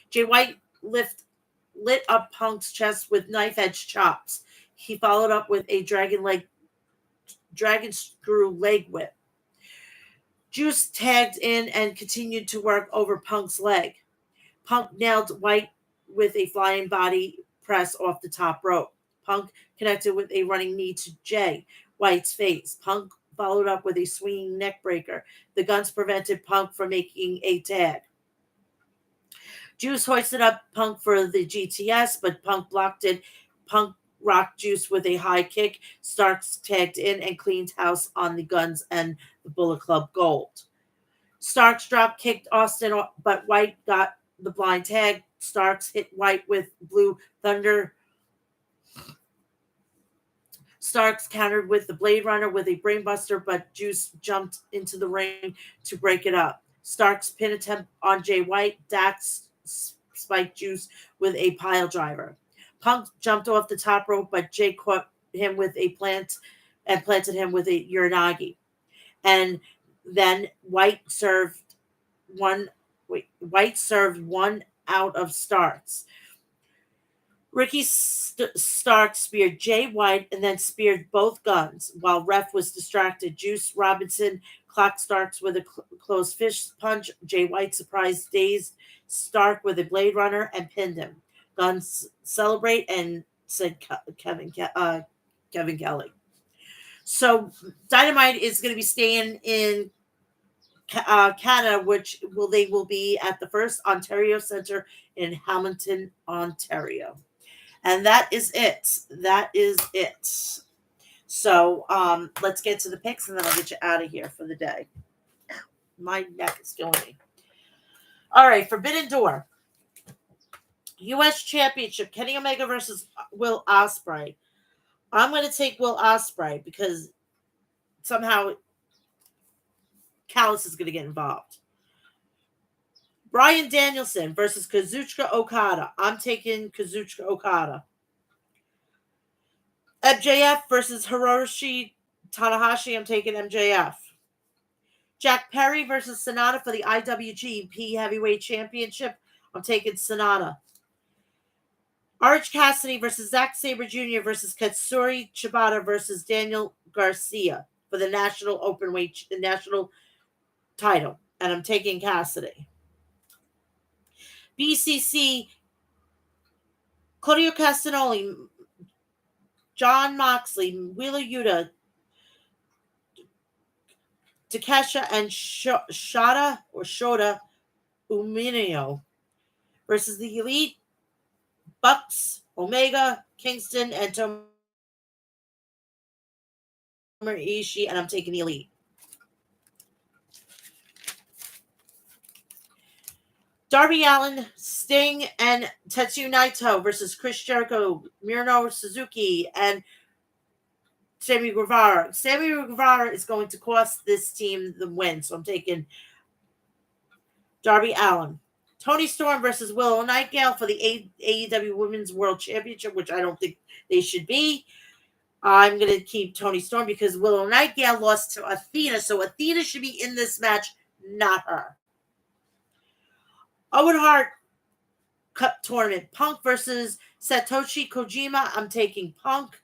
Jay White lit up Punk's chest with knife-edge chops. He followed up with a dragon screw leg whip. Juice tagged in and continued to work over Punk's leg. Punk nailed White with a flying body press off the top rope. Punk connected with a running knee to Jay White's face. Punk followed up with a swinging neck breaker. The Guns prevented Punk from making a tag. Juice hoisted up Punk for the GTS, but Punk blocked it. Punk rocked Juice with a high kick. Starks tagged in and cleaned house on the Guns and the Bullet Club Gold. Starks drop kicked Austin, but White got the blind tag. Starks hit White with Blue Thunder. Starks countered with the Blade Runner with a brainbuster, but Juice jumped into the ring to break it up. Starks pin attempt on Jay White. Dax spiked Juice with a pile driver. Punk jumped off the top rope, but Jay caught him with a plant and planted him with a Uranagi. And then White served one out of Starks. Ricky Stark speared Jay White and then speared both Guns while Ref was distracted. Juice Robinson clocked Starks with a closed fist punch. Jay White surprised dazed Stark with a Blade Runner and pinned him. Guns celebrate and said Kevin Kelly. So Dynamite is going to be staying in Canada, which they will be at the First Ontario Centre in Hamilton, Ontario. And that is it. So let's get to the picks, and then I'll get you out of here for the day. My neck is killing me. All right, Forbidden Door. U.S. Championship, Kenny Omega versus Will Ospreay. I'm going to take Will Ospreay because somehow Callis is going to get involved. Bryan Danielson versus Kazuchika Okada. I'm taking Kazuchika Okada. MJF versus Hiroshi Tanahashi. I'm taking MJF. Jack Perry versus Sonata for the IWGP Heavyweight Championship. I'm taking Sonata. Orange Cassidy versus Zack Sabre Jr. versus Katsuri Shibata versus Daniel Garcia for the national title. And I'm taking Cassidy. BCC, Claudio Castagnoli, John Moxley, Wheeler Yuta, Takesha, and Shota Umino versus the Elite, Bucks, Omega, Kingston, and Tomohiro Ishii, and I'm taking the Elite. Darby Allin, Sting, and Tetsuya Naito versus Chris Jericho, Minoru Suzuki, and Sammy Guevara. Sammy Guevara is going to cost this team the win, so I'm taking Darby Allin. Tony Storm versus Willow Nightingale for the AEW Women's World Championship, which I don't think they should be. I'm going to keep Tony Storm because Willow Nightingale lost to Athena, so Athena should be in this match, not her. Owen Hart Cup Tournament. Punk versus Satoshi Kojima. I'm taking Punk.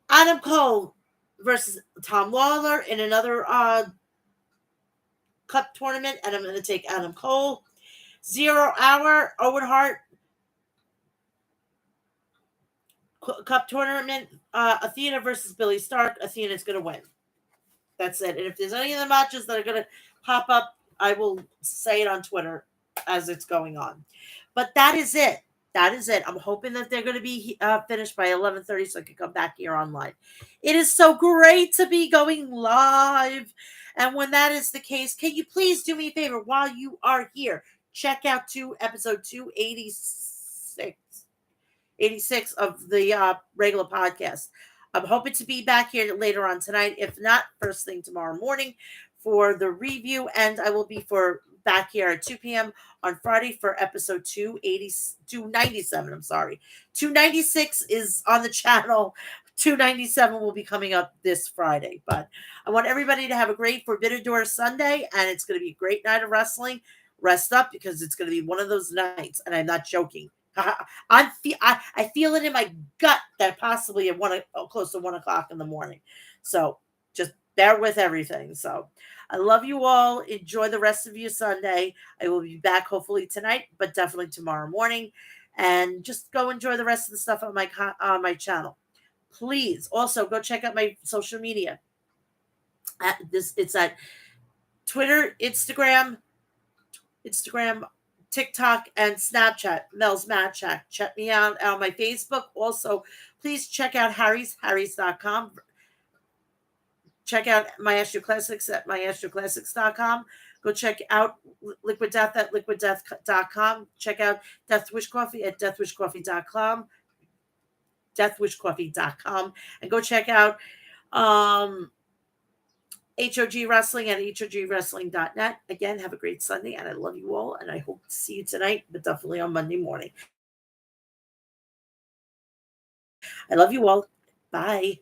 Adam Cole versus Tom Lawler in another Cup Tournament, and I'm going to take Adam Cole. 0 Hour, Owen Hart Cup Tournament. Athena versus Billy Stark. Athena's going to win. That's it. And if there's any of the matches that are going to pop up, I will say it on Twitter as it's going on. But that is it. I'm hoping that they're going to be finished by 11:30 so I can come back here online. It is so great to be going live. And when that is the case, can you please do me a favor while you are here? Check out episode 286 of the regular podcast. I'm hoping to be back here later on tonight. If not, first thing tomorrow morning for the review. And I will be back here at 2 p.m. on Friday for episode 297. I'm sorry. 296 is on the channel. 297 will be coming up this Friday. But I want everybody to have a great Forbidden Door Sunday, and it's going to be a great night of wrestling. Rest up because it's going to be one of those nights, and I'm not joking. I feel it in my gut that possibly at close to 1 o'clock in the morning. So just bear with everything. So I love you all. Enjoy the rest of your Sunday. I will be back hopefully tonight, but definitely tomorrow morning. And just go enjoy the rest of the stuff on my channel. Please also go check out my social media. It's at Twitter, Instagram, TikTok, and Snapchat, Mel's Mad Shack. Check me out on my Facebook. Also, please check out harrys.com. Check out Maestro Classics at maestroclassics.com. Go check out Liquid Death at liquiddeath.com. Check out Death Wish Coffee at deathwishcoffee.com. Deathwishcoffee.com. And go check out HOG Wrestling at hogwrestling.net. Again, have a great Sunday, and I love you all, and I hope to see you tonight, but definitely on Monday morning. I love you all. Bye.